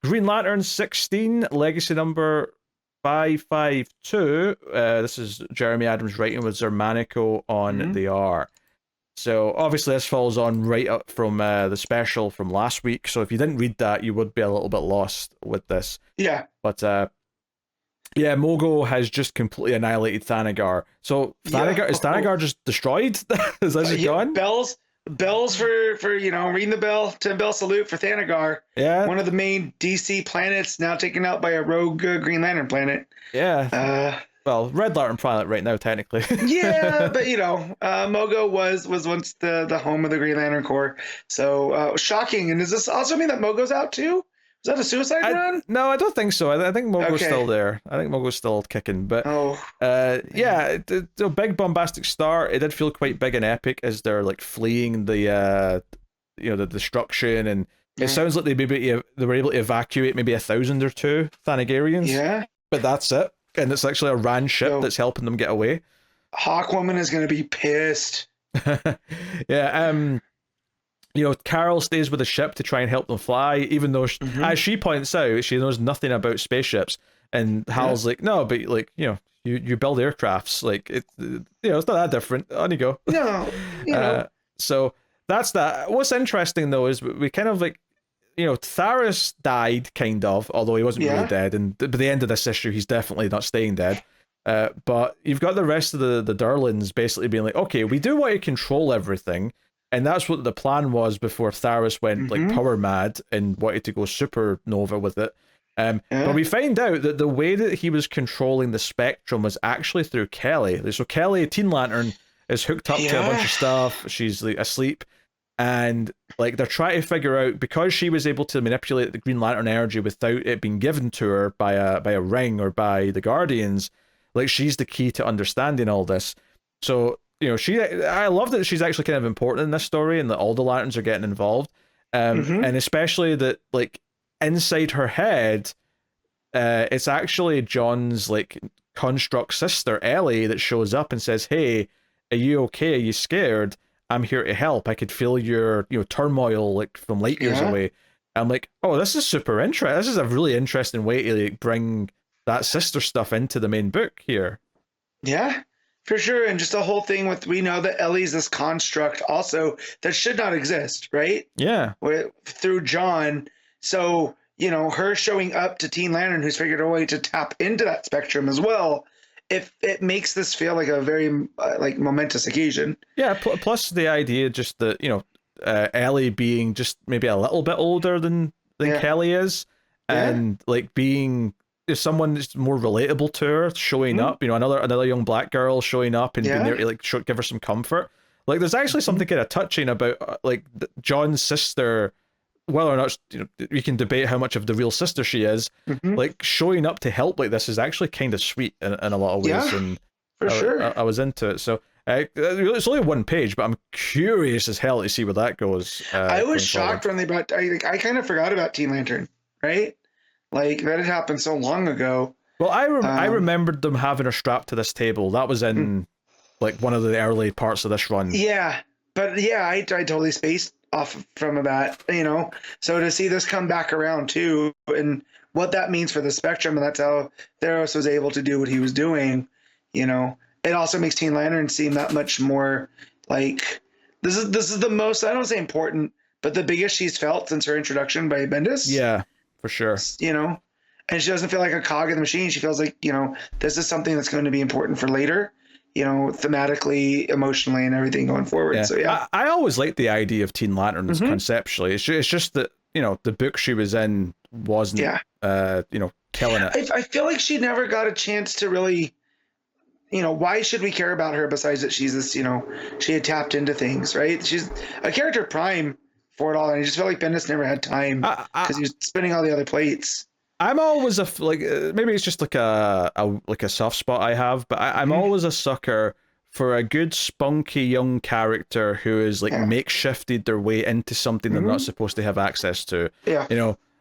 Green Lantern 16, legacy number 552. This is Jeremy Adams writing with Xermánico on the art. So obviously this falls on right up from the special from last week. So if you didn't read that, you would be a little bit lost with this. Yeah. But yeah, Mogo has just completely annihilated Thanagar. So Thanagar is Thanagar just destroyed? Is that just gone? Bells for ring the bell, 10 bell salute for Thanagar. Yeah. One of the main DC planets now taken out by a rogue Green Lantern planet. Yeah. Well, Red Lantern planet right now, technically. Yeah, but Mogo was once the home of the Green Lantern Corps. So shocking. And does this also mean that Mogo's out too? Is that a suicide run? No, I don't think so. I think Mogo's still there. I think Mogo's still kicking. But yeah, the big bombastic start. It did feel quite big and epic as they're like fleeing the the destruction, and it sounds like they were able to evacuate maybe 1,000 or two Thanagarians. Yeah, but that's it, and it's actually a Ran ship that's helping them get away. Hawkwoman is going to be pissed. Yeah. Carol stays with the ship to try and help them fly, even though, as she points out, she knows nothing about spaceships. And Hal's like, no, but like, you build aircrafts, like it's not that different. On you go. No, so that's that. What's interesting though is we kind of like, Tharis died kind of, although he wasn't really dead. And by the end of this issue, he's definitely not staying dead. But you've got the rest of the Durlans basically being like, okay, we do want to control everything. And that's what the plan was before Tharis went like power mad and wanted to go supernova with it. But we find out that the way that he was controlling the spectrum was actually through Kelly. So Kelly, Teen Lantern, is hooked up to a bunch of stuff. She's like asleep. And like they're trying to figure out, because she was able to manipulate the Green Lantern energy without it being given to her by a ring or by the Guardians, like she's the key to understanding all this. So I love that she's actually kind of important in this story and that all the Lanterns are getting involved. And especially that, like, inside her head, it's actually John's, like, construct sister, Ellie, that shows up and says, hey, are you okay? Are you scared? I'm here to help. I could feel your, turmoil, like, from light years away. I'm like, oh, this is super interesting. This is a really interesting way to, like, bring that sister stuff into the main book here. Yeah. For sure, and just the whole thing with, we know that Ellie's this construct also that should not exist, right? Yeah. Through John. So, her showing up to Teen Lantern, who's figured a way to tap into that spectrum as well, it makes this feel like a very like momentous occasion. Yeah, plus the idea just that, Ellie being just maybe a little bit older than Kelly is, and like being... If someone that's more relatable to her showing up, another young black girl showing up and being there to like give her some comfort. Like there's actually something kind of touching about like John's sister, whether or not you can debate how much of the real sister she is. Like showing up to help like this is actually kind of sweet in a lot of ways. Yeah, and for sure. I was into it. So it's only one page, but I'm curious as hell to see where that goes. I was shocked when they brought. I kind of forgot about Teen Lantern, right? Like, that had happened so long ago. Well, I remembered them having her strapped to this table. That was in, like, one of the early parts of this run. Yeah. But, yeah, I totally spaced off from that, So to see this come back around, too, and what that means for the spectrum, and that's how Theros was able to do what he was doing, It also makes Teen Lantern seem that much more, like, this is the most, I don't say important, but the biggest she's felt since her introduction by Bendis. Yeah. For sure. And she doesn't feel like a cog in the machine. She feels like, this is something that's going to be important for later, thematically, emotionally, and everything going forward. Yeah. So, yeah. I always liked the idea of Teen Lanterns conceptually. It's just that, the book she was in wasn't, killing it. I feel like she never got a chance to really, why should we care about her besides that she's this, she had tapped into things, right? She's a character prime for it all, and I just feel like Bendis never had time because he was spinning all the other plates. I'm always maybe it's just like a soft spot I have, but I'm always a sucker for a good spunky young character who is like makeshifted their way into something they're not supposed to have access to. Yeah,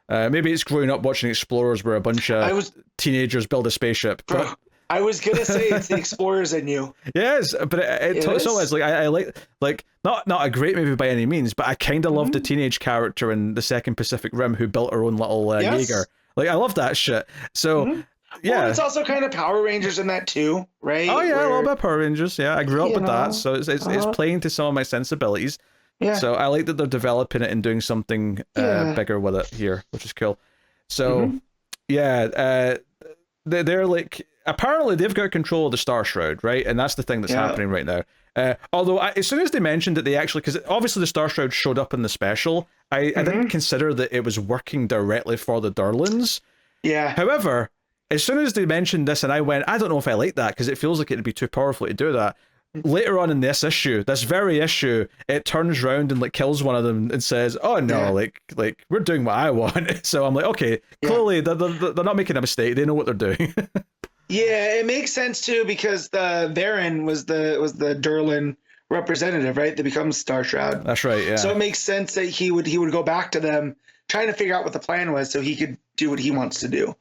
maybe it's growing up watching Explorers where a bunch of teenagers build a spaceship, but I was gonna say it's the explorers in you. Yes, but so is like I like not a great movie by any means, but I kind of love the teenage character in the second Pacific Rim who built her own little Jaeger. Like I love that shit. So yeah, well, it's also kind of Power Rangers in that too, right? Oh yeah, a little bit of Power Rangers. Yeah, I grew up with that, so it's playing to some of my sensibilities. Yeah. So I like that they're developing it and doing something bigger with it here, which is cool. So yeah, they're like, apparently they've got control of the Star Shroud, right? And that's the thing that's happening right now. Although as soon as they mentioned that they actually, because obviously the Star Shroud showed up in the special, I didn't consider that it was working directly for the Durlans. Yeah. However, as soon as they mentioned this, and I went, I don't know if I like that because it feels like it'd be too powerful to do that. Later on in this issue, this very issue, it turns around and like kills one of them and says, "Oh no, like we're doing what I want." So I'm like, okay, clearly they're not making a mistake. They know what they're doing. Yeah, it makes sense too because the Varen was the Durlan representative, right? That becomes Star Shroud. That's right. Yeah. So it makes sense that he would go back to them, trying to figure out what the plan was, so he could do what he wants to do,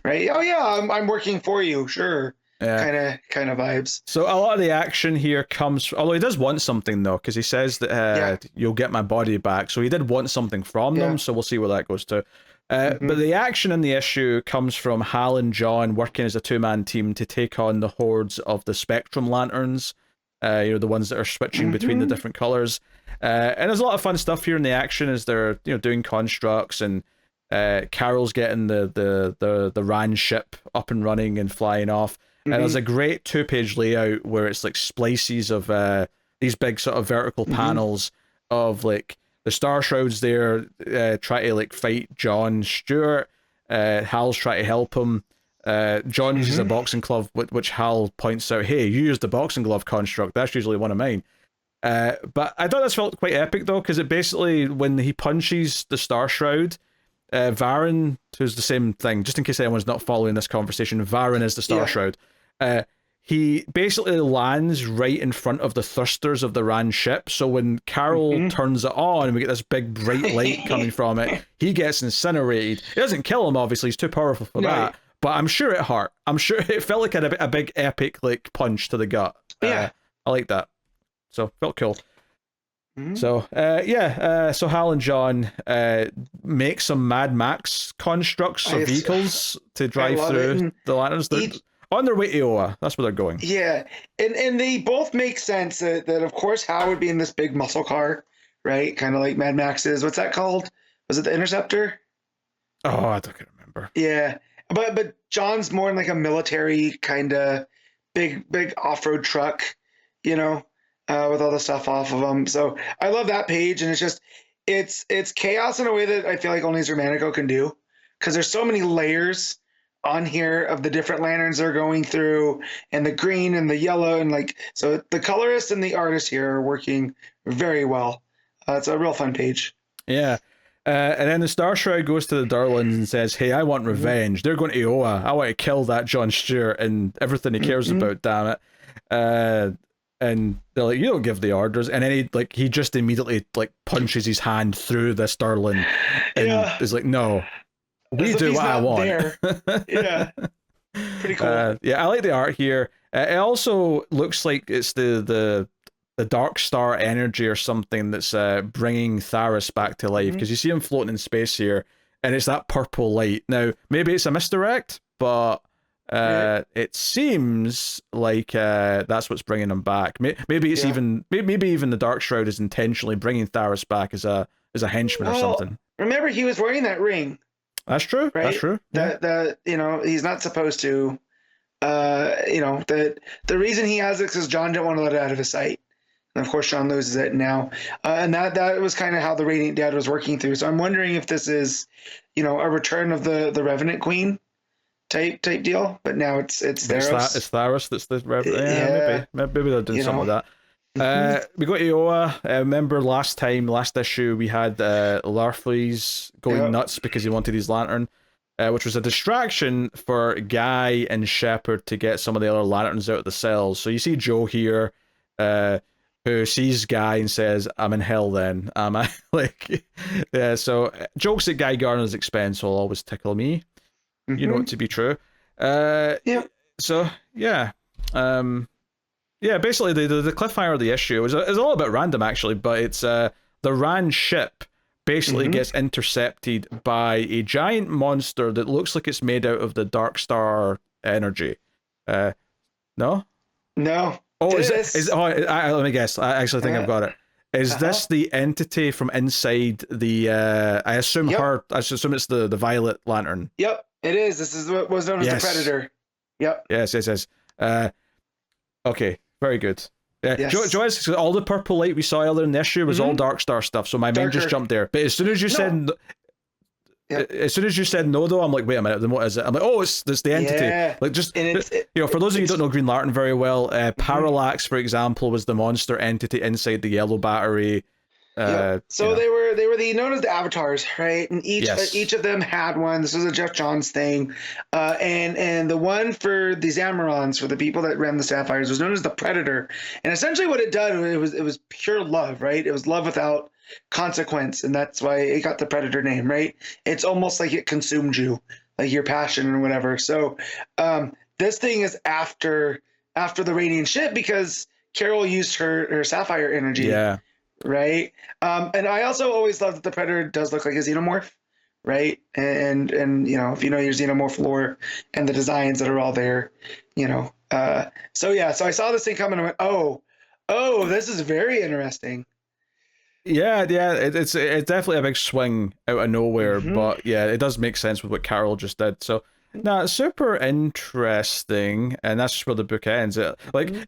right? Oh yeah, I'm working for you, sure. Yeah. Kind of vibes. So a lot of the action here comes, although he does want something though, because he says that you'll get my body back. So he did want something from them. So we'll see where that goes to. But the action in the issue comes from Hal and John working as a two-man team to take on the hordes of the Spectrum Lanterns. The ones that are switching between the different colors. And there's a lot of fun stuff here in the action as they're doing constructs, and Carol's getting the Ran ship up and running and flying off. And there's a great 2-page layout where it's like splices of these big sort of vertical panels of like the Star Shroud's there, try to like fight John Stewart. Hal's trying to help him. John uses a boxing glove, which Hal points out, hey, you used the boxing glove construct. That's usually one of mine. But I thought this felt quite epic though, because it basically, when he punches the Star Shroud, Varen, who's the same thing, just in case anyone's not following this conversation, Varen is the Star Shroud. He basically lands right in front of the thrusters of the Ran ship. So when Carol turns it on and we get this big bright light coming from it, he gets incinerated. It doesn't kill him, obviously, he's too powerful for that. But I'm sure it hurt. I'm sure it felt like a big epic like punch to the gut. I like that. So felt cool. So so Hal and John make some Mad Max constructs of vehicles to drive through the lanterns. They're on their way to Oa. That's where they're going. Yeah, and they both make sense that of course Hal would be in this big muscle car, right? Kind of like Mad Max is. What's that called? Was it the Interceptor? Oh, I don't remember. Yeah, but John's more in like a military kind of big off-road truck, with all the stuff off of them. So I love that page, and it's just it's chaos in a way that I feel like only XERMÁNICO can do, because there's so many layers on here of the different lanterns they're going through, and the green and the yellow, and like, so the colorist and the artist here are working very well. It's a real fun page. Yeah. And then the Star Shroud goes to the Durlans and says, hey, I want revenge. They're going to Oa. I want to kill that John Stewart and everything he cares about, damn it. And they're like, you don't give the orders. And then he just immediately like punches his hand through this Durlan and is like, no, we do what I want. Yeah. Pretty cool. I like the art here. It also looks like it's the Dark Star energy or something that's bringing Tharis back to life, because you see him floating in space here, and it's that purple light. Now, maybe it's a misdirect, but it seems like that's what's bringing him back. Maybe it's maybe even the Dark Shroud is intentionally bringing Tharis back as a henchman or something. Remember, he was wearing that ring. That's true. Right? That's true. That he's not supposed to. The reason he has it is because John didn't want to let it out of his sight. And of course, John loses it now. And that was kind of how the Radiant Dad was working through. So I'm wondering if this is, a return of the Revenant Queen type deal. But now it's Theros. It's Tharis that's the Revenant. Yeah, maybe they're doing something like that. We got Oa. Remember last issue, we had Larfleeze going nuts because he wanted his lantern, which was a distraction for Guy and Shepard to get some of the other lanterns out of the cells. So you see Joe here, who sees Guy and says, I'm in hell then, am I? So jokes at Guy Gardner's expense will always tickle me. You know it to be true. So yeah, yeah. Basically, the cliffhanger of the issue is a little bit random actually, but it's the Ran ship basically gets intercepted by a giant monster that looks like it's made out of the Dark Star energy. No. No. Oh, let me guess. I actually think I've got it. Is this the entity from inside the? I assume her. I assume it's the Violet Lantern. Yep, it is. This is what was known as the Predator. Yep. Yes. Okay, very good. Yeah, yes. Joyce, all the purple light we saw earlier in the issue was all Dark Star stuff, so my mind just jumped there. But as soon as you said, as soon as you said no, though, I'm like, wait a minute, then what is it? I'm like, oh, it's the entity. Yeah. Like, just for those of you who don't know Green Lantern very well, Parallax, for example, was the monster entity inside the Yellow Battery. So they were known as the Avatars, right? And each of them had one. This was a Jeff Johns thing, and the one for the Zamarons, for the people that ran the Sapphires, was known as the Predator. And essentially, what it did, it was pure love, right? It was love without consequence, and that's why it got the Predator name, right? It's almost like it consumed you, like your passion or whatever. So this thing is after the Radiant ship because Carol used her Sapphire energy. Yeah. Right. And I also always love that the Predator does look like a xenomorph, right? And if you know your xenomorph lore and the designs that are all there, so I saw this thing coming and I went, oh, this is very interesting. Yeah, it's definitely a big swing out of nowhere, but yeah, it does make sense with what Carol just did. So no, super interesting, and that's just where the book ends. If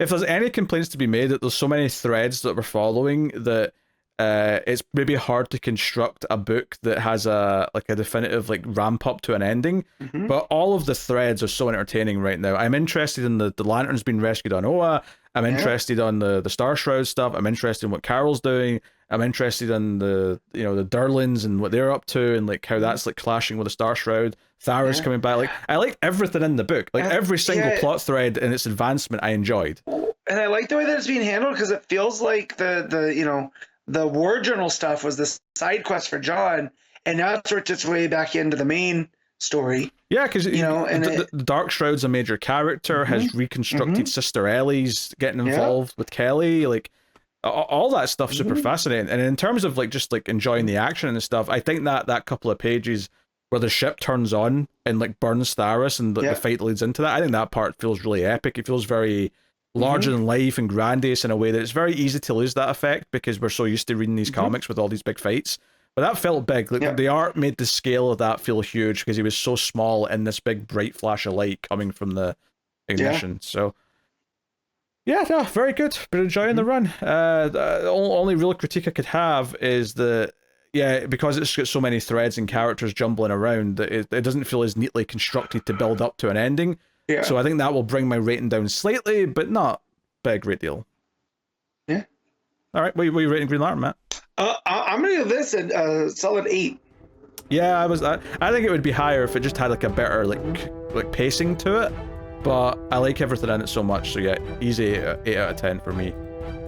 there's any complaints to be made that there's so many threads that we're following that it's maybe hard to construct a book that has a definitive ramp up to an ending. But all of the threads are so entertaining right now. I'm interested in the lanterns being rescued on Oa. I'm interested on the Star Shroud stuff. I'm interested in what Carol's doing. I'm interested in the Durlins and what they're up to and how that's clashing with the Star Shroud. Thara's coming back. I like everything in the book. Every single plot thread and its advancement I enjoyed. And I like the way that it's being handled because it feels like the War Journal stuff was the side quest for John, and now it's worked its way back into the main story. Yeah, because the Dark Shroud's a major character, has reconstructed Sister Ellie's getting involved with Kelly, all that stuff super fascinating. And in terms of just enjoying the action and stuff, I think that couple of pages where the ship turns on and burns Tharis and the fight leads into that, I think that part feels really epic. It feels very larger than life and grandiose in a way that it's very easy to lose that effect because we're so used to reading these comics with all these big fights. But that felt big. The art made the scale of that feel huge because he was so small in this big bright flash of light coming from the ignition. So yeah, no, very good. Been enjoying the run. The only real critique I could have is because it's got so many threads and characters jumbling around, it doesn't feel as neatly constructed to build up to an ending. Yeah. So I think that will bring my rating down slightly, but not a great deal. Yeah. All right, what are you rating Green Lantern, Matt? I'm gonna give this a solid 8. Yeah, I think it would be higher if it just had a better pacing to it. But I like everything in it so much, so yeah, easy 8 out of 10 for me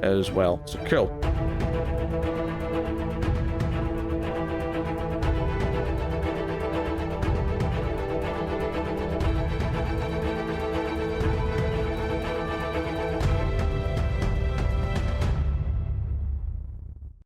as well. So cool.